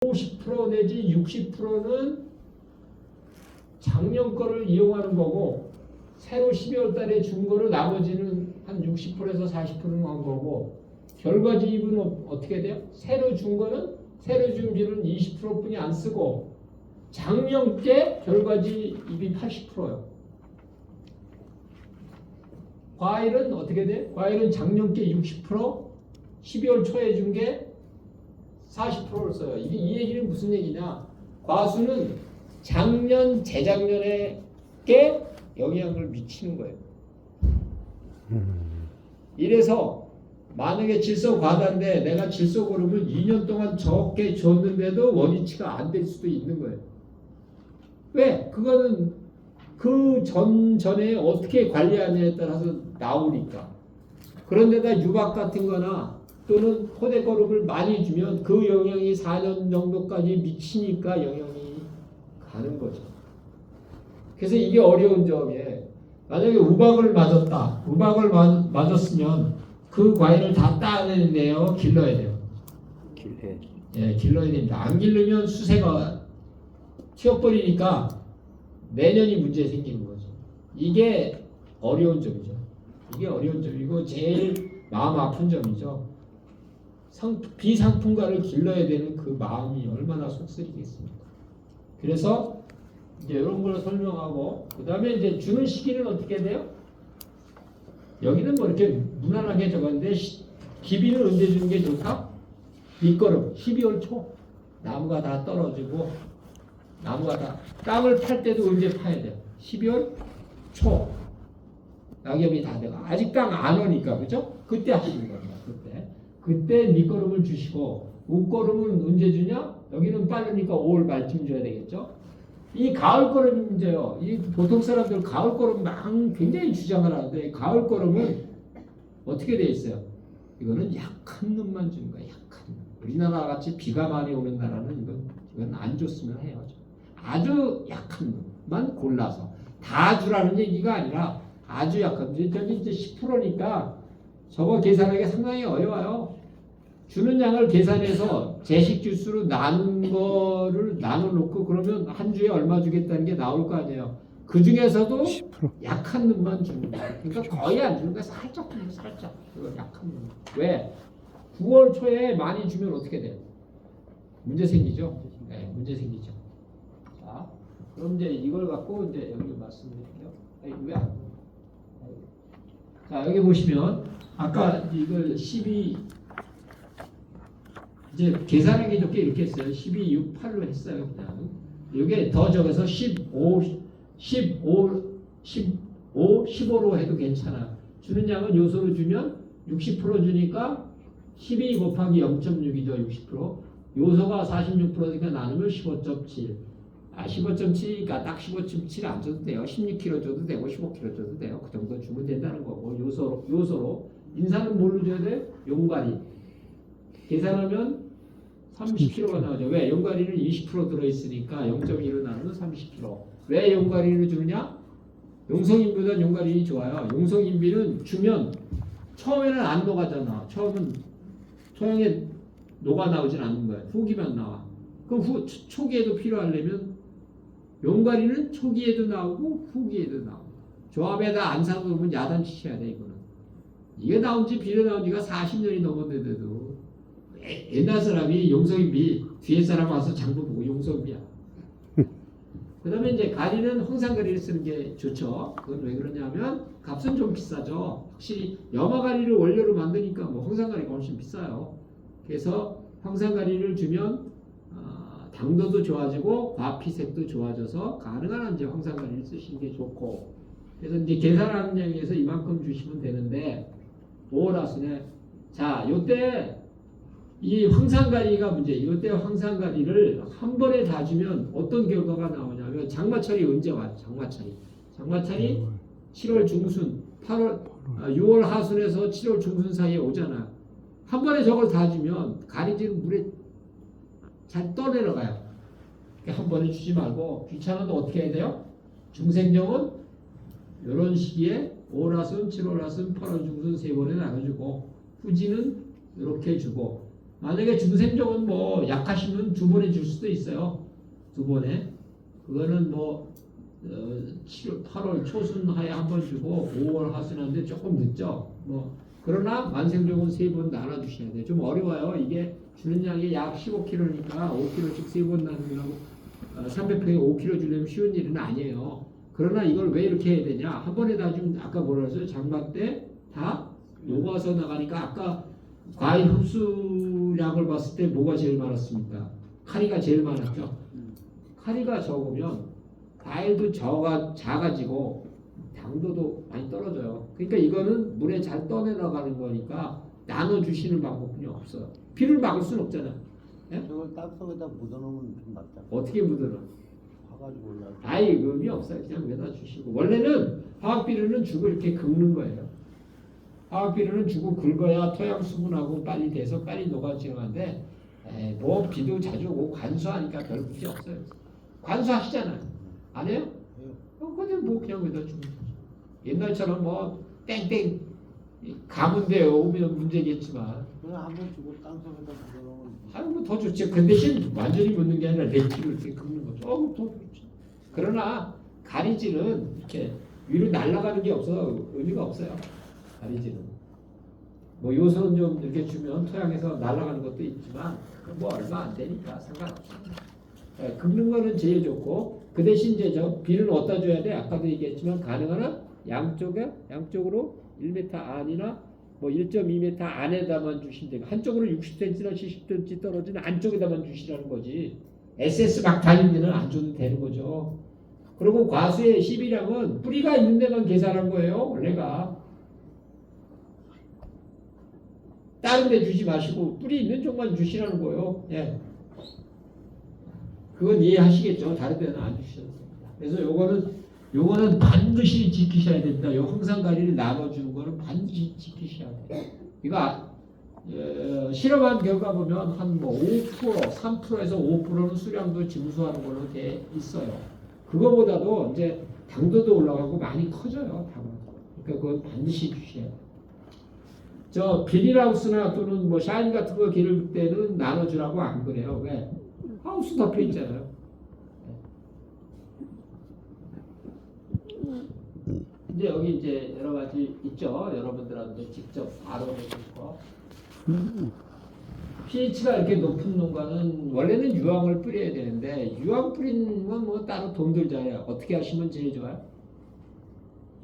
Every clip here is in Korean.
50% 내지 60%는 작년 거를 이용하는 거고 새로 12월 달에 준 거를 나머지는 한 60%에서 40%는 한 거고 결과지입은 어떻게 돼요? 새로 준 거는 새로 준 비는 20%뿐이 안 쓰고 작년 게 결과지입이 80%예요. 과일은 어떻게 돼? 과일은 작년 게 60%, 12월 초에 준 게 40%를 써요. 이 얘기는 무슨 얘기냐? 과수는 작년, 재작년에 게 영향을 미치는 거예요. 이래서 만약에 질소 과다인데 내가 질소 고름을 2년 동안 적게 줬는데도 원위치가 안 될 수도 있는 거예요. 왜? 그거는 그 전에 어떻게 관리하냐에 따라서 나오니까. 그런데다 유박 같은 거나 또는 포대거름을 많이 주면 그 영향이 4년 정도까지 미치니까 영향이 가는 거죠. 그래서 이게 어려운 점이에요. 만약에 우박을 맞았다. 우박을 맞았으면 그 과일을 다 따내는데요. 길러야 돼요. 예, 길러야 됩니다. 안 길르면 수세가 튀어버리니까 내년이 문제 생기는 거죠. 이게 어려운 점이죠. 이게 어려운 점이고 제일 마음 아픈 점이죠. 비상품가를 길러야 되는 그 마음이 얼마나 속쓰리겠습니까? 그래서 이제 이런 걸 설명하고 그 다음에 이제 주는 시기는 어떻게 돼요? 여기는 뭐 이렇게 무난하게 적었는데 기비는 언제 주는 게 좋다? 밑거름 12월 초 나무가 다 떨어지고 나무가 다 땅을 팔 때도 언제 파야 돼요? 12월 초 낙엽이 다 되고 아직 땅 안 오니까 그죠? 그때 하시는 겁니다. 그때 밑거름을 주시고 웃거름은 언제 주냐? 여기는 빠르니까 5월 말쯤 줘야 되겠죠? 이 가을 거름이 문제예요. 이 보통 사람들 가을 거름 굉장히 주장을 하는데 가을 거름은 어떻게 돼 있어요? 이거는 약한 놈만 주는 거야. 약한 놈. 우리나라 같이 비가 많이 오는 나라는 이건 안 줬으면 해요. 아주 약한 놈만 골라서 다 주라는 얘기가 아니라 아주 약한 저기 이제 10%니까 저거 계산하기 상당히 어려워요. 주는 양을 계산해서 제식 주수로 나눈 거를 나눠놓고 그러면 한 주에 얼마 주겠다는 게 나올 거 아니에요. 그 중에서도 10%. 약한 놈만 주는 거예요. 그러니까 거의 안 주는 거야. 살짝 주는 살짝. 그거 약한 놈. 왜? 9월 초에 많이 주면 어떻게 돼요? 문제 생기죠. 네, 문제 생기죠. 자, 그럼 이제 이걸 갖고 이제 여기 말씀드릴게요. 왜 안? 자, 여기 보시면 아까 이걸 12 이제 계산하기 좋게 이렇게 했어요. 12, 6, 8로 했어요. 그냥 이게 더 적어서 15, 15로 해도 괜찮아. 주는 양은 요소로 주면 60% 주니까 12 곱하기 0.6이죠. 60%. 요소가 46%니까 나누면 15.7. 15.7이니까 딱 15.7 안 줘도 돼요. 16kg 줘도 되고 15kg 줘도 돼요. 그 정도 주면 된다는 거고 요소로 인산은 뭘로 줘야 돼? 용가리. 계산하면 30kg가 나오죠. 왜? 용가리는 20% 들어있으니까 0.1로 나누면 30kg. 왜 용가리를 주느냐? 용성인비보다 용가리 좋아요. 용성인비는 주면 처음에는 안 녹아잖아. 처음은 토양에 녹아 나오진 않는 거예요. 후기만 나와. 그럼 초기에도 필요하려면 용가리는 초기에도 나오고 후기에도 나오고 조합에다 안 사놓으면 야단치셔야 돼. 이거는 이게 나온 지 비료 나온 지가 40년이 넘었는데도 옛날 사람이 용성인비 뒤에 사람 와서 장부 보고 용성비야. 그 다음에 이제 가리는 황산가리를 쓰는 게 좋죠. 그건 왜 그러냐면 값은 좀 비싸죠. 확실히 염화가리를 원료로 만드니까 뭐 황산가리가 훨씬 비싸요. 그래서 황산가리를 주면 당도도 좋아지고 과피색도 좋아져서 가능한 한 이제 황산가리를 쓰시는 게 좋고 그래서 이제 계산하는 양에서 이만큼 주시면 되는데 오라스네. 자, 요때 이 황산가리가 문제. 이때 황산가리를 한 번에 다 주면 어떤 결과가 나오냐면 장마철이 언제 와요? 장마철이 7월 중순, 6월 하순에서 7월 중순 사이에 오잖아. 한 번에 저걸 다 주면 가리지는 물에 잘 떠내려가요. 한 번에 주지 말고 귀찮아도 어떻게 해야 돼요? 중생정은 이런 시기에 5월하순, 7월하순, 8월 중순 세 번에 나눠주고 후지는 이렇게 주고 만약에 중생적은 뭐 약하시면 2번에 줄 수도 있어요. 2번에. 그거는 뭐 8월 초순하에 한 번 주고 5월 하순하는데 조금 늦죠. 뭐 그러나 만생적은 3번 나눠주셔야 돼요. 좀 어려워요. 이게 주는 양이 약 15kg니까 5kg씩 3번 나누라고 300평에 5kg 주려면 쉬운 일은 아니에요. 그러나 이걸 왜 이렇게 해야 되냐? 한 번에 다 좀 아까 뭐라 했어요? 장마 때 다 녹아서 나가니까 아까 과일 흡수량을 봤을 때 뭐가 제일 많았습니까? 카리가 제일 많았죠. 카리가 적으면 과일도 작아지고 당도도 많이 떨어져요. 그러니까 이거는 물에 잘 떠내려가는 거니까 나눠주시는 방법이 없어요. 비를 막을 수는 없잖아. 예? 저걸 땅속에다 묻어놓으면 좀 낫다. 어떻게 묻어놔? 화가지고 올라. 아예 의미 없어요. 그냥 매다 주시고. 원래는 화학비료는 주고 이렇게 긁는 거예요. 화학비료는 주고 긁어야 토양 수분하고 빨리 돼서 빨리 녹아지는데 뭐 비도 자주 오고 관수하니까 별 문제 없어요. 관수하시잖아요. 안 해요? 근데 뭐 그냥 매다 주면 되죠. 옛날처럼 뭐 땡땡 가문대 오면 문제겠지만 그냥 한번 주고 땅속에다 묻어놓으면. 하는 거 더 좋지. 그 대신 완전히 묻는 게 아니라 렉기로 이렇게 긁는 거죠. 더 좋지. 그러나 가리지는 이렇게 위로 날아가는 게 없어 의미가 없어요. 가리지는 뭐 요소는 좀 이렇게 주면 토양에서 날아가는 것도 있지만 뭐 얼마 안 되니까 상관없습니다. 긁는 거는 제일 좋고 그 대신 이제 저 비를 어디다 줘야 돼? 아까도 얘기했지만 가능한 한 양쪽으로 1m 안이나 뭐 1.2m 안에다만 주시면 되고 한쪽으로 60cm나 70cm 떨어진 안쪽에다만 주시라는 거지. SS 막 달린 데는 안 줘도 되는 거죠. 그리고 과수의 12량은 뿌리가 있는 데만 계산한 거예요. 원래가. 다른 데 주지 마시고 뿌리 있는 쪽만 주시라는 거예요. 예. 그건 이해하시겠죠. 다른 데는 안 주셔도 됩니다. 그래서 요거는 반드시 지키셔야 됩니다. 요 항상가리를 나눠주는 거는 반드시 지키셔야 돼요. 이거 실험한 결과 보면 한 뭐 5%, 3%에서 5%는 수량도 증수하는 걸로 돼 있어요. 그거보다도 이제 당도도 올라가고 많이 커져요. 당은. 그러니까 그건 반드시 주셔야 돼요. 저 비닐하우스나 또는 뭐 샤인 같은 거 기를 때는 나눠주라고 안 그래요. 왜? 하우스 덮여 있잖아요. 이제 여기 이제 여러 가지 있죠. 여러분들한테 직접 바로 해주실 거. pH가 이렇게 높은 농가는 원래는 유황을 뿌려야 되는데 유황 뿌리는 건 뭐 따로 돈 들잖아요. 어떻게 하시면 제일 좋아요?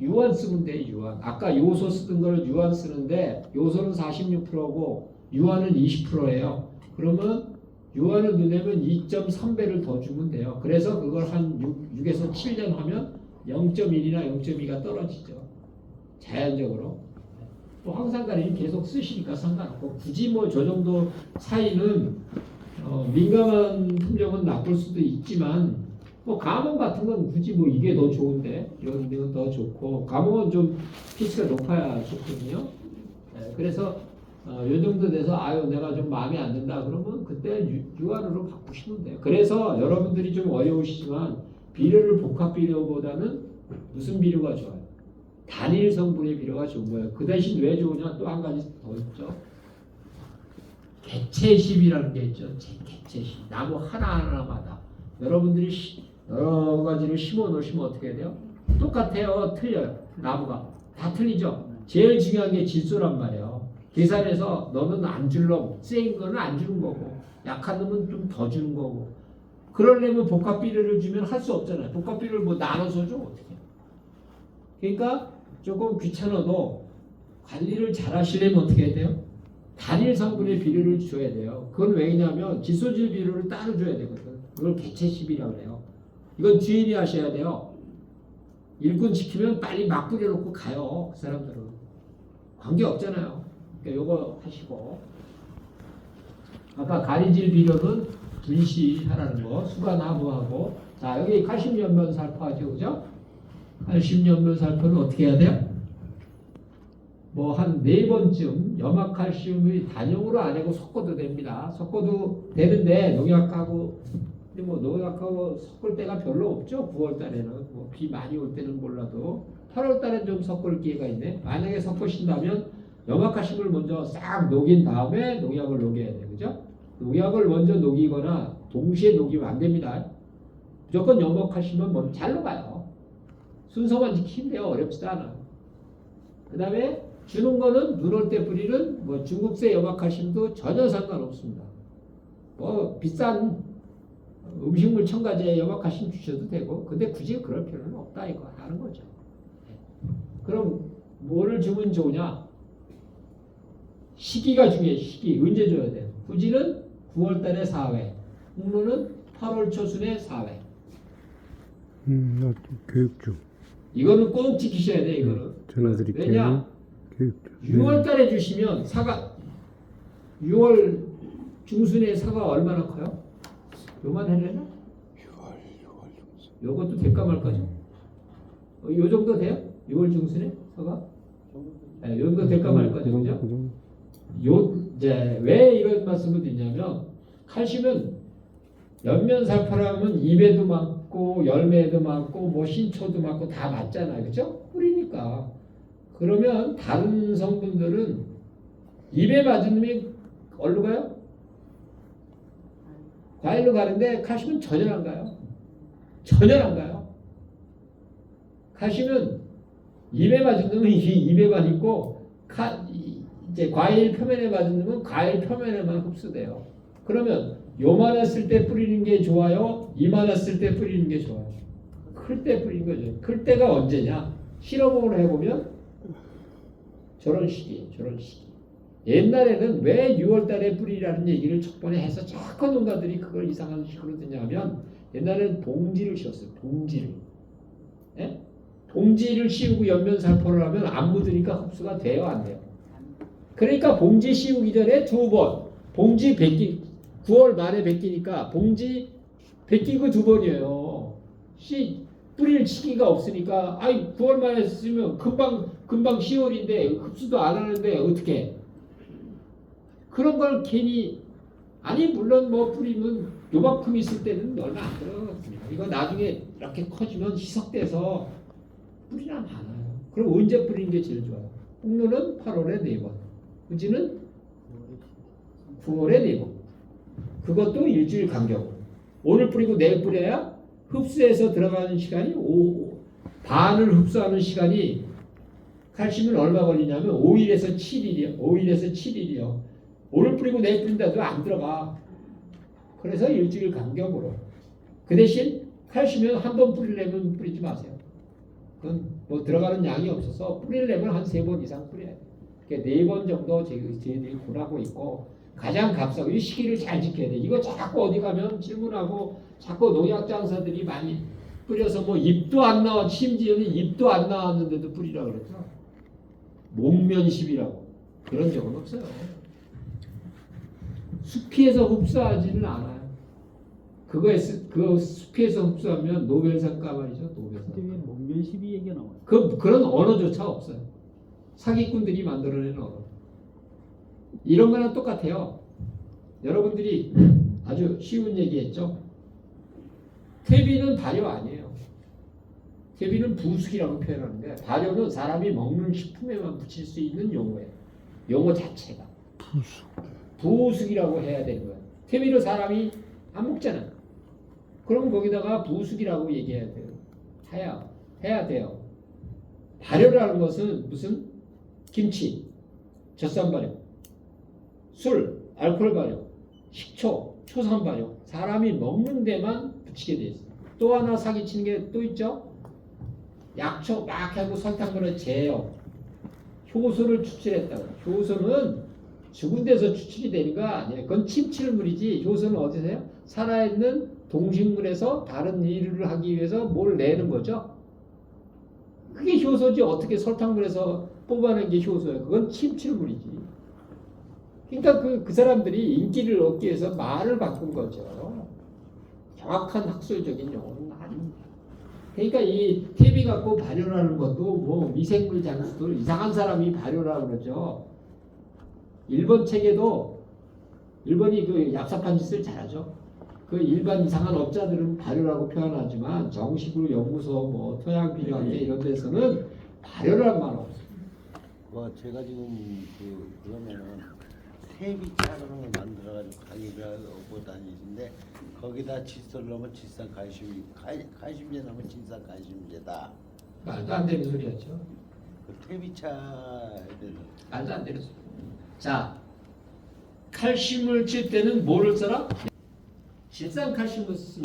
유황 쓰면 돼. 유황. 아까 요소 쓰던 걸 유황 쓰는데 요소는 46%고 유황은 20%예요. 그러면 유황을 넣으면 2.3배를 더 주면 돼요. 그래서 그걸 한 6에서 7년 하면 0.1이나 0.2가 떨어지죠. 자연적으로. 또 항상가리는 계속 쓰시니까 상관없고 굳이 뭐 저 정도 차이는 민감한 품종은 나쁠 수도 있지만 뭐 가몽 같은 건 굳이 뭐 이게 더 좋은데 이런 데는 더 좋고 가몽은 좀 pH가 높아야 좋거든요. 그래서 요 정도 돼서 아유 내가 좀 마음에 안 든다 그러면 그때 유화로 바꾸시면 돼요. 그래서 여러분들이 좀 어려우시지만 비료를 복합 비료보다는 무슨 비료가 좋아요? 단일 성분의 비료가 좋은 거예요. 그 대신 왜 좋으냐 또 한 가지 더 있죠. 개체십이라는 게 있죠. 개체십. 나무 하나하나마다 여러분들이 여러 가지를 심어 놓으시면 어떻게 돼요? 똑같아요. 틀려요. 나무가. 다 틀리죠. 제일 중요한 게 질소란 말이에요. 계산해서 너는 안 줄놈, 센 거는 안 주는 거고 약한 놈은 좀 더 주는 거고 그러려면 복합 비료를 주면 할 수 없잖아요. 복합 비료를 뭐 나눠서 줘 어떻게? 그러니까 조금 귀찮아도 관리를 잘 하시려면 어떻게 해야 돼요? 단일 성분의 비료를 줘야 돼요. 그건 왜냐면 질소질 비료를 따로 줘야 되거든. 그걸 개체십이라고 해요. 이건 주인이 하셔야 돼요. 일꾼 시키면 빨리 막 뿌려놓고 가요. 그 사람들은. 관계 없잖아요. 그러니까 요거 하시고 아까 가리질 비료는 분시하라는 거 수관하부하고 자 여기 칼슘 연면 살포하죠. 그죠? 칼슘 연면 살포는 어떻게 해야 돼요? 뭐 한 4번쯤 염화칼슘의 단용으로 안 하고 섞어도 됩니다. 섞어도 되는데 농약하고 뭐 농약하고 섞을 때가 별로 없죠. 9월 달에는 뭐 비 많이 올 때는 몰라도 8월 달엔 좀 섞을 기회가 있네. 만약에 섞으신다면 염화칼슘을 먼저 싹 녹인 다음에 농약을 녹여야 돼. 그죠? 농약을 먼저 녹이거나 동시에 녹이면 안 됩니다. 무조건 염화칼슘은 먼저 잘 녹아요. 순서만 지키면 돼요. 어렵지도 않아. 그 다음에 주는 거는 눈 올 때 뿌리는 뭐 중국제 염화칼슘도 전혀 상관없습니다. 뭐 비싼 음식물 첨가제 염화칼슘 주셔도 되고, 근데 굳이 그럴 필요는 없다 이거 하는 거죠. 그럼 뭐를 주면 좋으냐? 시기가 중요해. 시기 언제 줘야 돼? 후지는 9월달에 4회, 홍로는 8월 초순에 4회. 나 교육 중. 이거는 꼭 지키셔야 돼. 이거는 전화 드릴게요. 왜냐? 교육 중. 6월달에 주시면 사과 6월 중순에 사과 얼마나 커요? 요만 해려나? 6월 요것도 될까 말까죠? 요 정도 돼요? 6월 중순에 사과? 네, 요 정도 될까 말까죠, 그죠? 요 이제 왜 이런 말씀을 드리냐면 칼슘은 연면살포라면 잎에도 맞고 열매에도 맞고 뭐 신초도 맞고 다 맞잖아요, 그죠? 뿌리니까. 그러면 다른 성분들은 잎에 맞은 놈이 어디로 가요? 과일로 가는데 칼슘은 전혀 안 가요. 전혀 안 가요. 칼슘은 잎에 맞은 놈은 잎에만 있고 이제 과일 표면에 맞은 놈은 과일 표면에만 흡수돼요. 그러면 요만했을 때 뿌리는 게 좋아요? 이만했을 때 뿌리는 게 좋아요? 클 때 뿌리는 거죠. 클 때가 언제냐? 실험을 해보면 저런 시기. 옛날에는 왜 6월달에 뿌리라는 얘기를 첫 번에 해서 자꾸 농가들이 그걸 이상한 식으로 듣냐면 옛날에는 봉지를 씌웠어요. 봉지를. 예? 봉지를 씌우고 연면살포를 하면 안 묻으니까 흡수가 돼요, 안 돼요? 그러니까 봉지 씌우기 전에 2번, 봉지 9월 말에 벗기니까 봉지 벗기고 2번이에요. 뿌릴 시기가 없으니까 9월 말에 쓰면 금방 10월인데 흡수도 안 하는데 어떻게? 그런 걸 괜히 물론 뭐 뿌리면 요만큼 있을 때는 얼마 안 들어갑니다. 이거 나중에 이렇게 커지면 희석돼서 뿌리나 많아요. 그럼 언제 뿌리는 게 제일 좋아요? 홍로는 8월에 4번, 후지는 9월에 4번. 그것도 일주일 간격으로. 오늘 뿌리고 내일 뿌려야 흡수해서 들어가는 시간이 반을 흡수하는 시간이 칼슘은 얼마 걸리냐면 5일에서 7일이요. 오늘 뿌리고 내일 뿌린다도 안 들어가. 그래서 일주일 간격으로. 그 대신 칼슘은 한 번 뿌리려면 뿌리지 마세요. 그건 뭐 들어가는 양이 없어서 뿌리려면 한 3번 이상 뿌려야 돼요. 그러니까 4번 정도 저희들이 권하고 있고, 가장 값싸고 이 시기를 잘 지켜야 돼. 이거 자꾸 어디 가면 질문하고 자꾸 농약 장사들이 많이 뿌려서 뭐 잎도 안 나와, 심지어는 잎도 안 나왔는데도 뿌리라 그러죠. 목면십이라고. 그런 적은 없어요. 숲에서 흡수하지는 않아요. 그 숲에서 흡수하면 노벨상가 말이죠. 노벨상. 근데 왜 목면십이 얘기가 나와요? 그런 언어조차 없어요. 사기꾼들이 만들어내는 언어. 이런 거랑 똑같아요. 여러분들이 아주 쉬운 얘기했죠. 퇴비는 발효 아니에요. 퇴비는 부숙이라고 표현하는데, 발효는 사람이 먹는 식품에만 붙일 수 있는 용어예요. 용어 자체가. 부숙이라고 해야 되는 거예요. 퇴비를 사람이 안 먹잖아요. 그럼 거기다가 부숙이라고 얘기해야 돼요. 해야 돼요. 발효라는 것은 무슨? 김치, 젖산 발효, 술, 알코올 발효, 식초, 초산 발효, 사람이 먹는 데만 붙이게 돼 있어요. 또 하나 사기치는 게 또 있죠. 약초 막 하고 설탕물에 재요. 효소를 추출했다고. 효소는 죽은 데서 추출이 되는 거 아니에요. 그건 침출물이지. 효소는 어디서 해요? 살아있는 동식물에서 다른 일을 하기 위해서 뭘 내는 거죠. 그게 효소지. 어떻게 설탕물에서 뽑아낸 게 효소예요? 그건 침출물이지. 그러니까 그 사람들이 인기를 얻기 위해서 말을 바꾼 거죠. 정확한 학술적인 용어는 아닙니다. 그러니까 이 퇴비 갖고 발효라는 것도 뭐 미생물 장수도 이상한 사람이 발효라고 그러죠. 일본 책에도 일본이 그 얍삽한 짓을 잘하죠. 그 일반 이상한 업자들은 발효라고 표현하지만 정식으로 연구소 뭐 토양비료학회 이런 데서는 발효라는 말 없어요. 제가 지금 그러면은 퇴비차라는 걸 만들어가지고 강의를 하고 다니는데 거기다 질소를 넣으면 칼슘제 넣으면 질산칼슘제다. 말도 안 되는 소리였죠. 그 퇴비차에는 말도 안 되는 소리. 자, 칼슘을 칠 때는 뭐를 써라? 질산칼슘을 쓰면